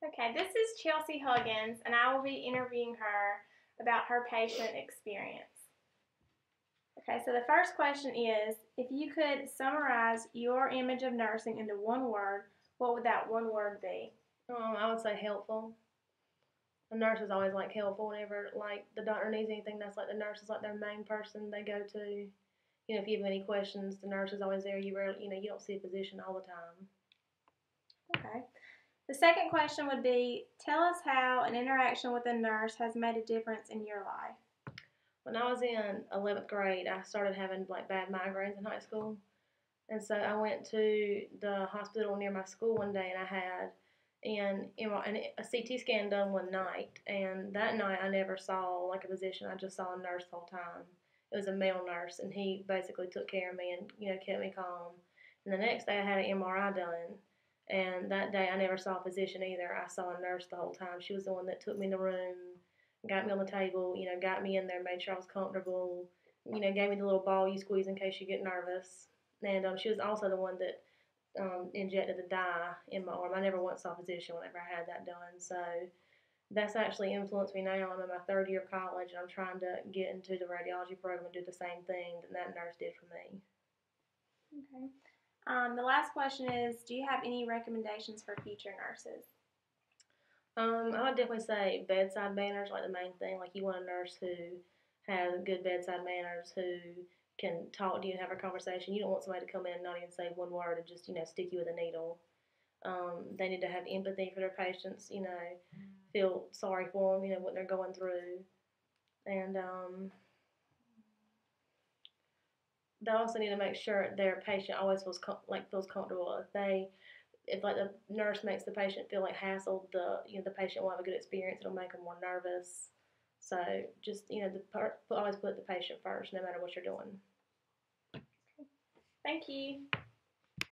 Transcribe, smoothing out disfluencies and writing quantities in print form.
Okay, this is Chelsea Huggins, and I will be interviewing her about her patient experience. Okay, so the first question is, if you could summarize your image of nursing into one word, what would that one word be? I would say helpful. The nurse is always like helpful whenever like the doctor needs anything. That's like the nurse is like their main person they go to. If you have any questions, the nurse is always there. You rarely, you don't see a physician all the time. Okay. The second question would be, tell us how an interaction with a nurse has made a difference in your life. When I was in 11th grade, I started having like bad migraines in high school, and so I went to the hospital near my school one day, and I had a CT scan done one night, and that night I never saw like a physician. I just saw a nurse the whole time. It was a male nurse, and he basically took care of me and kept me calm. And the next day I had an MRI done, and that day I never saw a physician either. I saw a nurse the whole time. She was the one that took me in the room, got me on the table, got me in there, made sure I was comfortable, gave me the little ball you squeeze in case you get nervous. And she was also the one that injected the dye in my arm. I never once saw a physician whenever I had that done. So that's actually influenced me now. I'm in my third year of college, and I'm trying to get into the radiology program and do the same thing that nurse did for me. Okay. The last question is, do you have any recommendations for future nurses? I would definitely say bedside manners, like the main thing. Like you want a nurse who has good bedside manners, who can talk to you and have a conversation. You don't want somebody to come in and not even say one word and just stick you with a needle. They need to have empathy for their patients. Feel sorry for them. What they're going through, and they also need to make sure their patient always feels comfortable. If like the nurse makes the patient feel like hassled, the patient will have a good experience. It'll make them more nervous. So just always put the patient first, no matter what you're doing. Thank you.